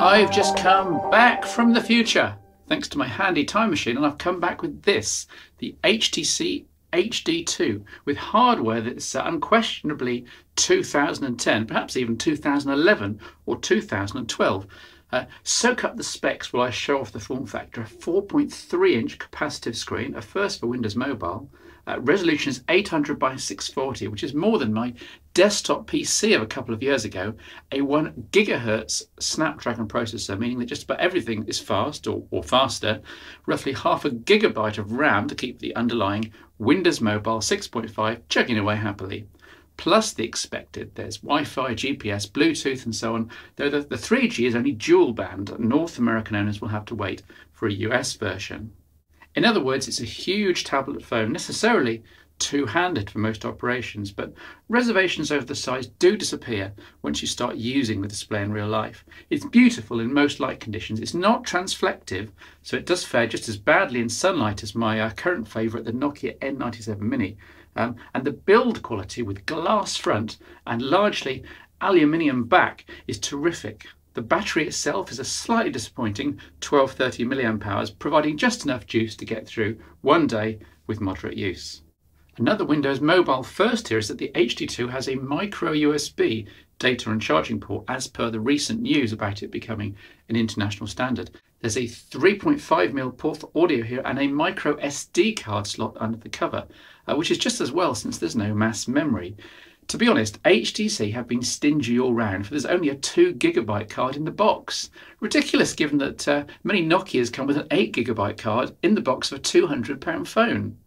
I've just come back from the future, thanks to my handy time machine, and I've come back with this, the HTC HD2, with hardware that's unquestionably 2010, perhaps even 2011 or 2012. Soak up the specs while I show off the form factor. A 4.3-inch capacitive screen, a first for Windows Mobile. Resolution is 800 by 640, which is more than my desktop PC of a couple of years ago. A 1 GHz Snapdragon processor, meaning that just about everything is fast or faster. Roughly half a gigabyte of RAM to keep the underlying Windows Mobile 6.5 chugging away happily. Plus the expected, there's Wi-Fi, GPS, Bluetooth and so on, though the 3G is only dual band. North American owners will have to wait for a US version. In other words, it's a huge tablet phone, necessarily two-handed for most operations, but reservations over the size do disappear once you start using the display in real life. It's beautiful in most light conditions. It's not transflective, so it does fare just as badly in sunlight as my current favourite, the Nokia N97 Mini. And the build quality with glass front and largely aluminium back is terrific. The battery itself is a slightly disappointing 1230 mAh, providing just enough juice to get through one day with moderate use. Another Windows Mobile first here is that the HD2 has a micro USB data and charging port, as per the recent news about it becoming an international standard. There's a 3.5mm port for audio here and a micro SD card slot under the cover, which is just as well since there's no mass memory. To be honest, HTC have been stingy all round, for there's only a 2 GB card in the box. Ridiculous given that many Nokias come with an 8 GB card in the box of a £200 phone.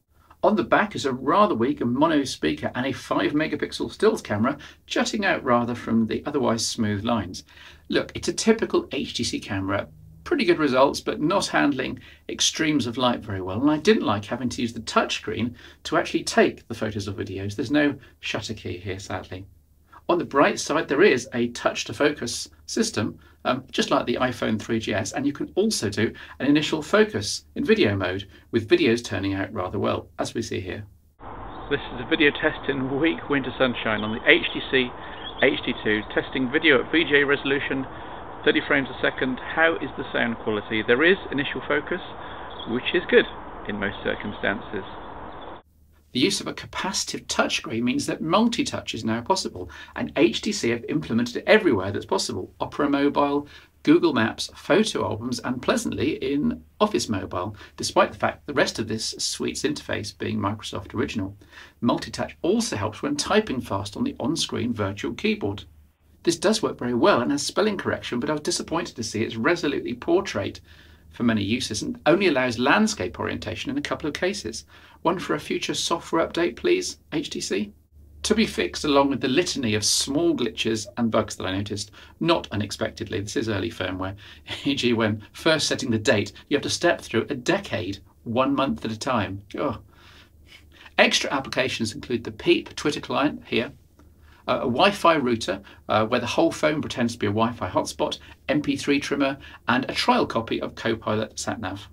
On the back is a rather weak mono speaker and a 5-megapixel stills camera jutting out rather from the otherwise smooth lines. Look, it's a typical HTC camera. Pretty good results, but not handling extremes of light very well. And I didn't like having to use the touchscreen to actually take the photos or videos. There's no shutter key here, sadly. On the bright side, there is a touch to focus system, just like the iPhone 3GS, and you can also do an initial focus in video mode, with videos turning out rather well, as we see here. This is a video test in weak winter sunshine on the HTC HD2, testing video at VGA resolution, 30 frames a second. How is the sound quality? There is initial focus, which is good in most circumstances. The use of a capacitive touchscreen means that multi-touch is now possible, and HTC have implemented it everywhere that's possible. Opera Mobile, Google Maps, photo albums, and pleasantly in Office Mobile, despite the fact the rest of this suite's interface being Microsoft original. Multi-touch also helps when typing fast on the on-screen virtual keyboard. This does work very well and has spelling correction, but I was disappointed to see it's resolutely portrait for many uses and only allows landscape orientation in a couple of cases. One for a future software update, please, HTC. To be fixed along with the litany of small glitches and bugs that I noticed, not unexpectedly. This is early firmware, e.g. when first setting the date, you have to step through a decade, 1 month at a time. Oh. Extra applications include the PEEP Twitter client here, a Wi-Fi router where the whole phone pretends to be a Wi-Fi hotspot, MP3 trimmer, and a trial copy of Copilot SatNav.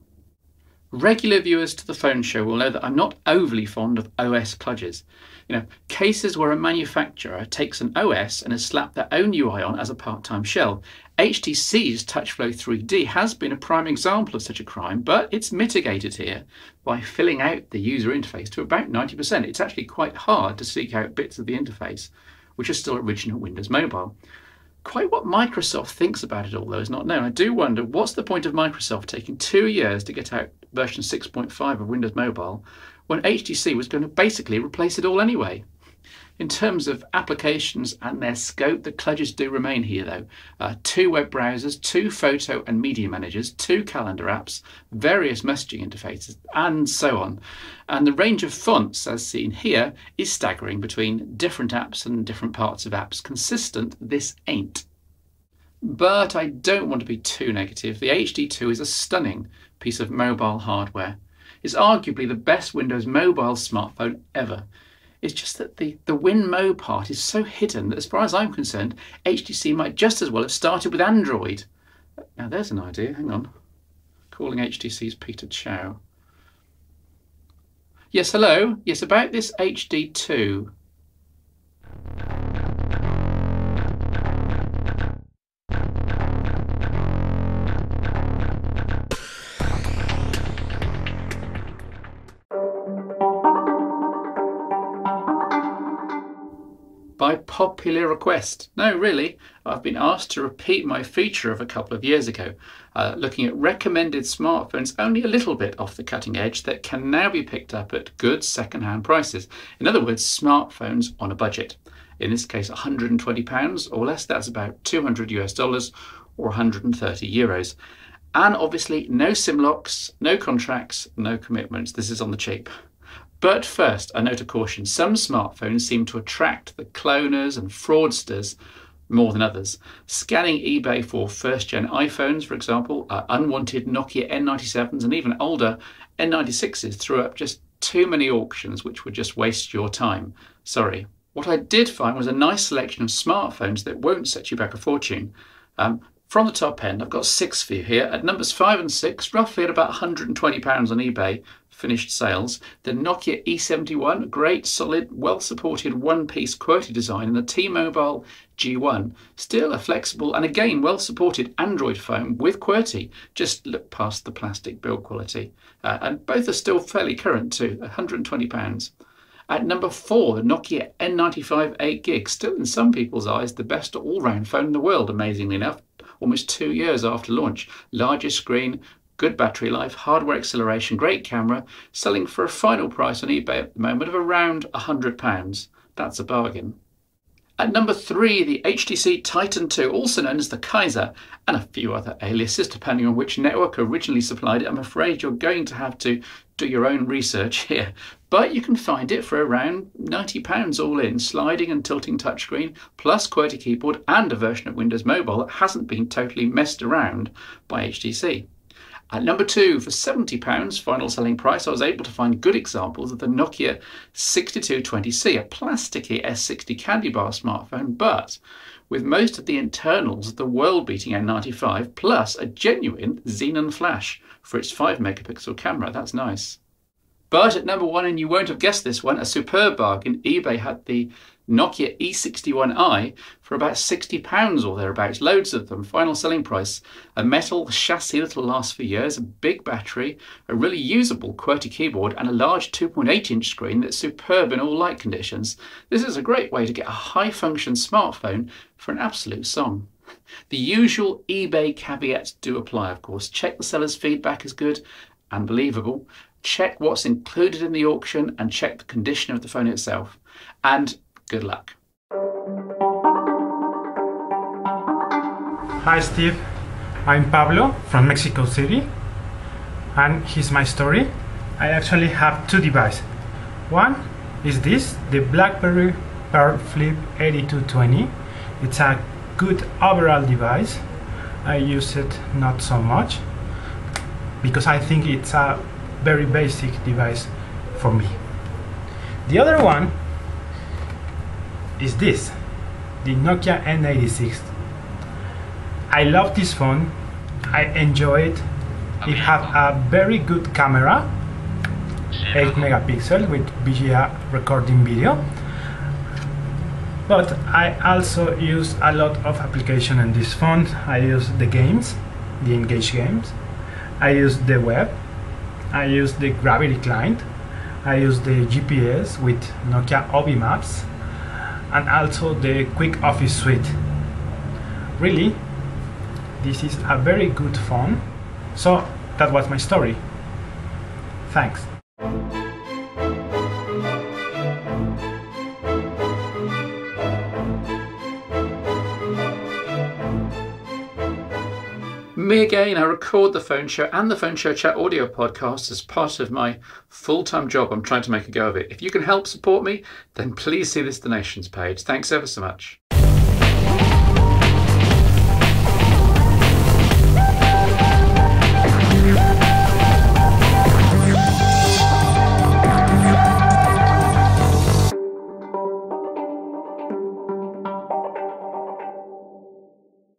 Regular viewers to the phone show will know that I'm not overly fond of OS kludges. You know, cases where a manufacturer takes an OS and has slapped their own UI on as a part-time shell. HTC's TouchFlow 3D has been a prime example of such a crime, but it's mitigated here by filling out the user interface to about 90%. It's actually quite hard to seek out bits of the interface which are still original Windows Mobile. Quite what Microsoft thinks about it all, though, is not known. I do wonder, what's the point of Microsoft taking 2 years to get out version 6.5 of Windows Mobile when HTC was going to basically replace it all anyway? In terms of applications and their scope, the kludges do remain here, though. 2 web browsers, 2 photo and media managers, 2 calendar apps, various messaging interfaces, and so on. And the range of fonts, as seen here, is staggering between different apps and different parts of apps. Consistent, this ain't. But I don't want to be too negative. The HD2 is a stunning piece of mobile hardware. It's arguably the best Windows Mobile smartphone ever. It's just that the WinMo part is so hidden that, as far as I'm concerned, HTC might just as well have started with Android. Now there's an idea, hang on. Calling HTC's Peter Chow. Yes, hello. Yes, about this HD2. popular request. No, really, I've been asked to repeat my feature of a couple of years ago, looking at recommended smartphones only a little bit off the cutting edge that can now be picked up at good second-hand prices. In other words, smartphones on a budget. In this case, £120 or less, that's about $200 or 130 euros. And obviously no SIM locks, no contracts, no commitments. This is on the cheap. But first, a note of caution. Some smartphones seem to attract the cloners and fraudsters more than others. Scanning eBay for first-gen iPhones, for example, unwanted Nokia N97s and even older N96s threw up just too many auctions which would just waste your time. Sorry. What I did find was a nice selection of smartphones that won't set you back a fortune. From the top end, I've got 6 for you here. At numbers 5 and 6, roughly at about £120 on eBay, finished sales. The Nokia E71, great, solid, well-supported one-piece QWERTY design, and the T-Mobile G1, still a flexible and again well-supported Android phone with QWERTY. Just look past the plastic build quality. And both are still fairly current too, £120. At number 4, the Nokia N95 8GB, still in some people's eyes the best all-round phone in the world, amazingly enough, almost 2 years after launch. Larger screen, good battery life, hardware acceleration, great camera, selling for a final price on eBay at the moment of around £100. That's a bargain. At number 3, the HTC Titan 2, also known as the Kaiser, and a few other aliases depending on which network originally supplied it. I'm afraid you're going to have to do your own research here, but you can find it for around £90 all in, sliding and tilting touchscreen, plus QWERTY keyboard and a version of Windows Mobile that hasn't been totally messed around by HTC. At number 2, for £70, final selling price, I was able to find good examples of the Nokia 6220C, a plasticky S60 candy bar smartphone, but with most of the internals of the world-beating N95, plus a genuine xenon flash for its 5-megapixel camera. That's nice. But at number 1, and you won't have guessed this one, a superb bargain, eBay had the Nokia E61i for about £60 or thereabouts. Loads of them. Final selling price. A metal chassis that'll last for years, a big battery, a really usable QWERTY keyboard, and a large 2.8-inch screen that's superb in all light conditions. This is a great way to get a high-function smartphone for an absolute song. The usual eBay caveats do apply, of course. Check the seller's feedback is good and believable. Check what's included in the auction and check the condition of the phone itself. And good luck. Hi Steve, I'm Pablo from Mexico City, and here's my story. I actually have 2 devices. One is this, the Blackberry Pearl Flip 8220. It's a good overall device. I use it not so much because I think it's a very basic device for me. The other one is this, the Nokia N96. I love this phone. I enjoy it. It has a very good camera, 8 megapixel with VGA recording video. But I also use a lot of applications on this phone. I use the games, the Engage games. I use the web. I use the Gravity client. I use the GPS with Nokia Obi Maps, and also the Quick Office suite. Really, this is a very good phone. So that was my story. Thanks. Me again. I record the Phone Show and the Phone Show Chat audio podcast as part of my full-time job. I'm trying to make a go of it. If you can help support me, then please see this donations page. Thanks ever so much.